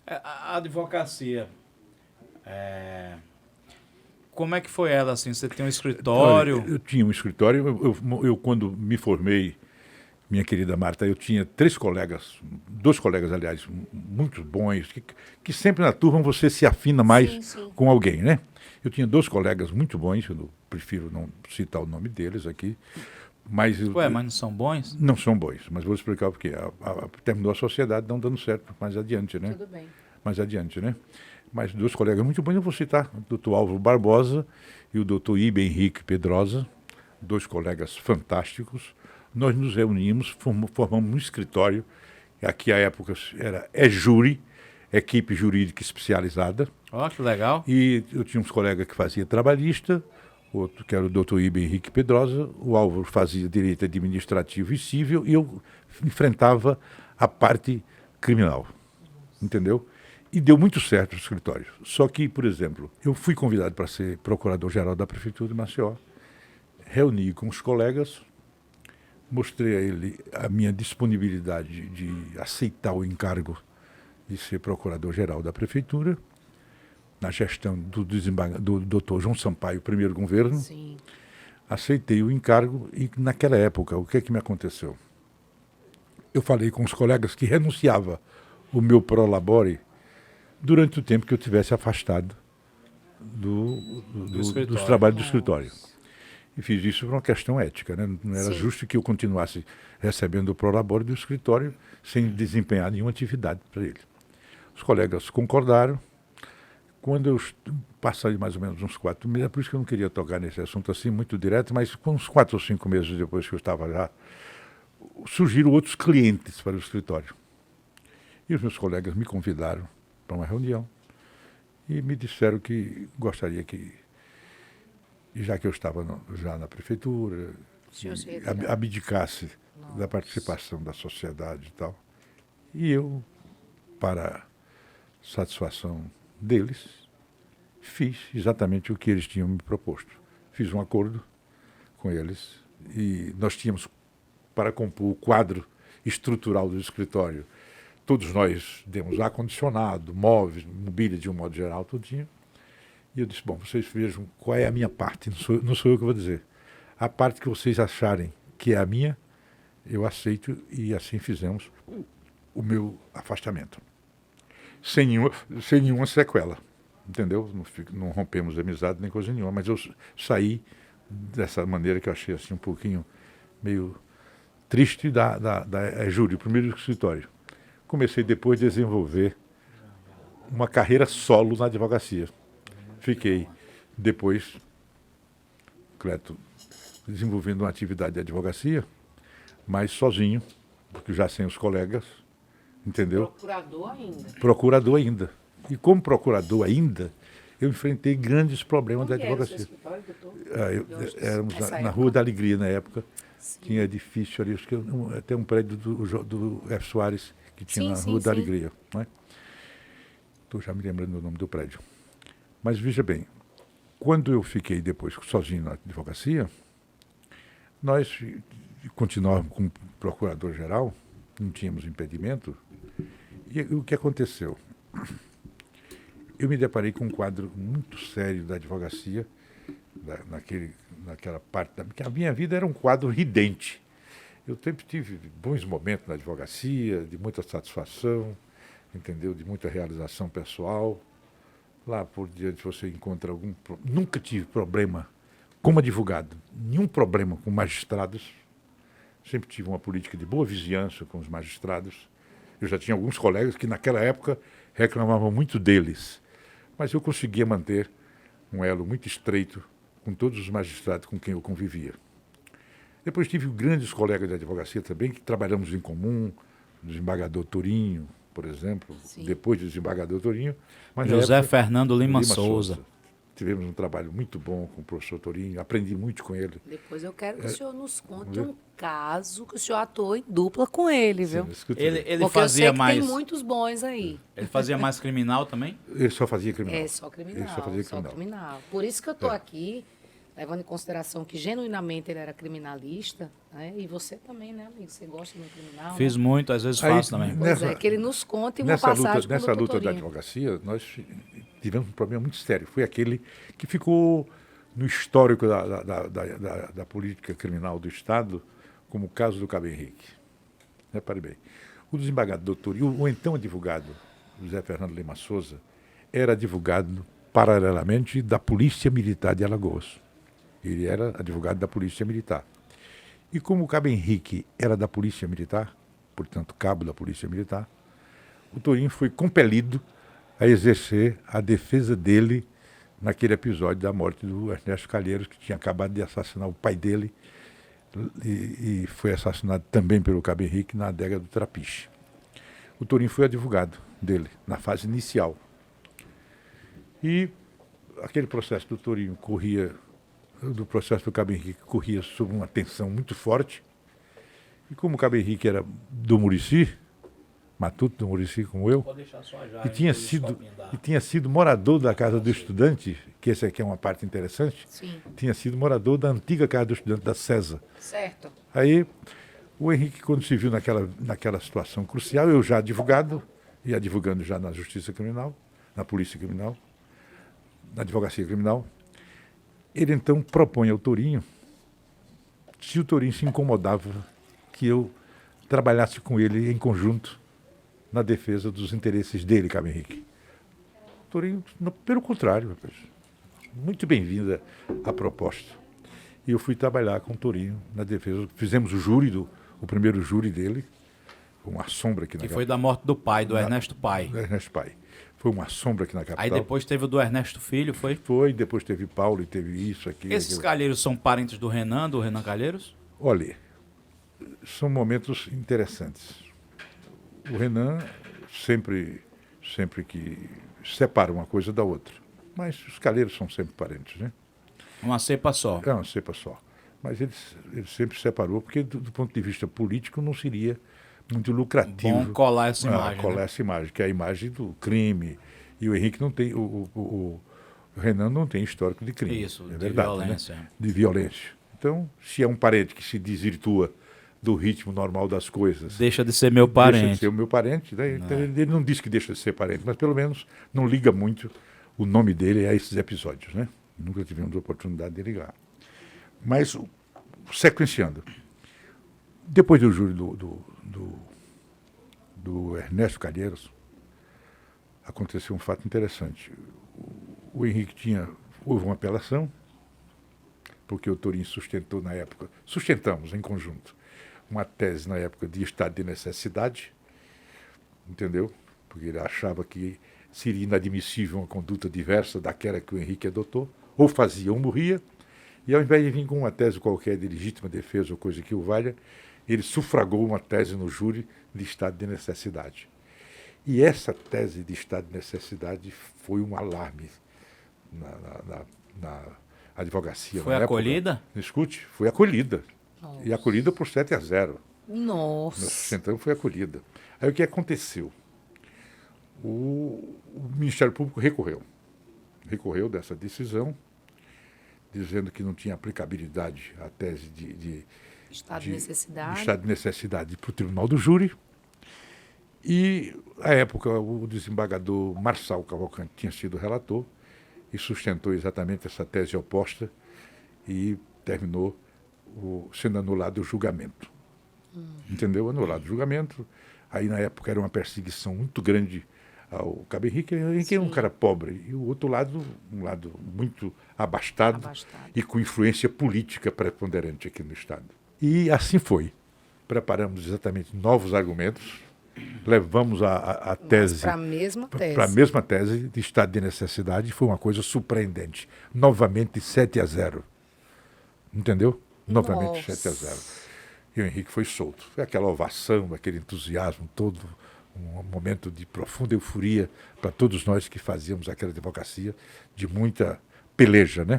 A advocacia, como é que foi ela, assim? Você tem um escritório? Olha, eu tinha um escritório, eu quando me formei, minha querida Marta, eu tinha dois colegas, aliás, muito bons, que sempre na turma você se afina mais Sim, sim. com alguém, né? Eu tinha dois colegas muito bons, eu prefiro não citar o nome deles aqui, mas Ué, mas não são bons? não são bons, mas vou explicar o porquê. Terminou a sociedade não dando certo mais adiante, né? Tudo bem. Mais adiante, né? Mas dois colegas muito bons, eu vou citar o doutor Álvaro Barbosa e o doutor Ibe Henrique Pedrosa, dois colegas fantásticos. Nós nos reunimos, formamos um escritório, aqui à época era EJURI, Equipe Jurídica Especializada, Ó, que legal. e eu tinha uns colegas que fazia trabalhista, outro que era o doutor Ibe Henrique Pedrosa, o Álvaro fazia direito administrativo e civil, e eu enfrentava a parte criminal, entendeu? E deu muito certo o escritório. Só que, por exemplo, eu fui convidado para ser procurador-geral da Prefeitura de Maceió, reuni com os colegas, mostrei a ele a minha disponibilidade de aceitar o encargo de ser procurador-geral da Prefeitura, na gestão do doutor João Sampaio, primeiro governo. Sim. Aceitei o encargo e, naquela época, o que é que me aconteceu? Eu falei com os colegas que renunciava o meu prolabore durante o tempo que eu tivesse afastado dos trabalhos do escritório. E fiz isso por uma questão ética, né? Não era Sim. justo que eu continuasse recebendo o prolabore do escritório sem desempenhar nenhuma atividade para ele. Os colegas concordaram. Quando eu passei mais ou menos uns 4 meses, é por isso que eu não queria tocar nesse assunto assim muito direto, mas com uns 4 ou 5 meses depois que eu estava lá, surgiram outros clientes para o escritório. E os meus colegas me convidaram para uma reunião e me disseram que gostaria que, já que eu estava já na prefeitura, abdicasse da participação da sociedade e tal. E eu, para satisfação deles, fiz exatamente o que eles tinham me proposto. Fiz um acordo com eles e nós tínhamos, para compor o quadro estrutural do escritório, todos nós demos ar-condicionado, móveis, mobília de um modo geral, tudinho. E eu disse, bom, vocês vejam qual é a minha parte, não sou eu que vou dizer. A parte que vocês acharem que é a minha, eu aceito, e assim fizemos o meu afastamento. Sem nenhuma sequela, entendeu? Não rompemos amizade nem coisa nenhuma, mas eu saí dessa maneira que eu achei assim um pouquinho meio triste da Júri, o primeiro escritório. Comecei depois a desenvolver uma carreira solo na advocacia. Fiquei depois, Cleto, desenvolvendo uma atividade de advocacia, mas sozinho, porque já sem os colegas, entendeu? Procurador ainda. Procurador ainda. E como procurador ainda, eu enfrentei grandes problemas da advocacia. Éramos na Rua da Alegria na época. Sim. Tinha edifício ali, acho que até um prédio do F. Soares que tinha na Rua da Alegria. Estou já me lembrando do nome do prédio. Mas veja bem, quando eu fiquei depois sozinho na advocacia, nós continuávamos como procurador-geral, não tínhamos impedimento. E o que aconteceu? Eu me deparei com um quadro muito sério da advocacia, naquela parte, porque a minha vida era um quadro ridente. Eu sempre tive bons momentos na advocacia, de muita satisfação, entendeu? De muita realização pessoal. Lá por diante você encontra Nunca tive problema como advogado, nenhum problema com magistrados. Sempre tive uma política de boa vizinhança com os magistrados. Eu já tinha alguns colegas que naquela época reclamavam muito deles. Mas eu conseguia manter um elo muito estreito com todos os magistrados com quem eu convivia. Depois tive grandes colegas de advocacia também, que trabalhamos em comum, o desembargador Tourinho, por exemplo, depois do desembargador Tourinho. Mas José Fernando Lima Souza. Tivemos um trabalho muito bom com o professor Tourinho, aprendi muito com ele. Depois eu quero que o senhor nos conte um caso que o senhor atuou em dupla com ele, viu? Ele porque fazia eu sei que mais. Tem muitos bons aí. Ele fazia mais criminal também? Ele só fazia criminal. É, só criminal. Ele só fazia só criminal. Por isso que eu estou aqui levando em consideração que genuinamente ele era criminalista, né? E você também, né, amigo? Você gosta do criminal? Fiz né? muito, às vezes Aí, faço também. Pois nessa- é, que ele nos conte uma Nessa passagem luta, com o nessa Dr. luta da Torinho. advocacia, nós tivemos um problema muito sério. Foi aquele que ficou no histórico da política criminal do Estado, como o caso do Cabo Henrique. Repare bem. O desembargador Torinho, o então advogado José Fernando Lima Souza, era advogado paralelamente da Polícia Militar de Alagoas. Ele era advogado da Polícia Militar. E como o Cabo Henrique era da Polícia Militar, portanto, cabo da Polícia Militar, o Torinho foi compelido a exercer a defesa dele naquele episódio da morte do Ernesto Calheiros, que tinha acabado de assassinar o pai dele e foi assassinado também pelo Cabo Henrique na adega do Trapiche. O Torinho foi advogado dele, na fase inicial. E aquele processo do Torinho do processo do Cabo Henrique corria sob uma tensão muito forte. E como o Cabo Henrique era do Murici, matuto do Murici como eu, Pode deixar só já. e tinha sido morador da Casa do Estudante, que essa aqui é uma parte interessante, Sim, tinha sido morador da antiga Casa do Estudante da César. certo. Aí o Henrique, quando se viu naquela situação crucial, eu já advogado, e advogando já na Justiça Criminal, na Polícia Criminal, na Advocacia Criminal, ele então propõe ao Torinho, se o Torinho se incomodava, que eu trabalhasse com ele em conjunto na defesa dos interesses dele, Cabo Henrique. O Torinho, pelo contrário, rapaz, muito bem-vinda a proposta. E eu fui trabalhar com o Torinho na defesa. Fizemos o primeiro júri dele, uma sombra aqui na Que capital. foi da morte do pai, do Ernesto Pai. Do Ernesto Pai. Foi uma sombra aqui na capital. Aí depois teve o do Ernesto Filho, foi? Foi, depois teve Paulo e teve isso, aquilo. Esses aquilo. Calheiros são parentes do Renan Calheiros? Olha, são momentos interessantes. O Renan sempre que separa uma coisa da outra. Mas os Calheiros são sempre parentes, né? Uma cepa só. É uma cepa só. Mas ele sempre separou, porque do ponto de vista político não seria muito lucrativo. Bom colar essa imagem. Colar né? essa imagem, que é a imagem do crime. E o Henrique não tem, o Renan não tem histórico de crime. Isso, é de verdade, violência. Né? De violência. Então, se é um parente que se desvirtua do ritmo normal das coisas, Deixa de ser meu deixa de parente. ser o meu parente, né? Então, ele não diz que deixa de ser parente, mas pelo menos não liga muito o nome dele a esses episódios, né? Nunca tivemos a oportunidade de ligar. Mas, sequenciando, depois do júri do Ernesto Calheiros, aconteceu um fato interessante. O Henrique houve uma apelação, porque o Torinho sustentou na época, sustentamos em conjunto, uma tese na época de estado de necessidade, entendeu? Porque ele achava que seria inadmissível uma conduta diversa daquela que o Henrique adotou, ou fazia ou morria, e ao invés de vir com uma tese qualquer de legítima defesa ou coisa que o valha, ele sufragou uma tese no júri de estado de necessidade. E essa tese de estado de necessidade foi um alarme na advocacia. Foi na época. acolhida? Escute, foi acolhida. Nossa. E acolhida por 7-0. Nós Nossa. sustentamos, foi acolhida. Aí o que aconteceu? O Ministério Público recorreu dessa decisão, dizendo que não tinha aplicabilidade a tese de Estado de necessidade. estado de necessidade para o Tribunal do Júri. E, à época, o desembargador Marçal Cavalcante tinha sido relator e sustentou exatamente essa tese oposta e terminou sendo anulado o julgamento. Entendeu? Anulado o julgamento. Aí, na época, era uma perseguição muito grande ao Cabo Henrique. O Henrique é um cara pobre. E o outro lado, um lado muito abastado. E com influência política preponderante aqui no Estado. E assim foi. Preparamos exatamente novos argumentos, levamos a tese Para a mesma tese. para a mesma tese de estado de necessidade. Foi uma coisa surpreendente. Novamente 7-0. Entendeu? Novamente Nossa. 7-0. E o Henrique foi solto. Foi aquela ovação, aquele entusiasmo todo, um momento de profunda euforia para todos nós que fazíamos aquela advocacia de muita peleja, né?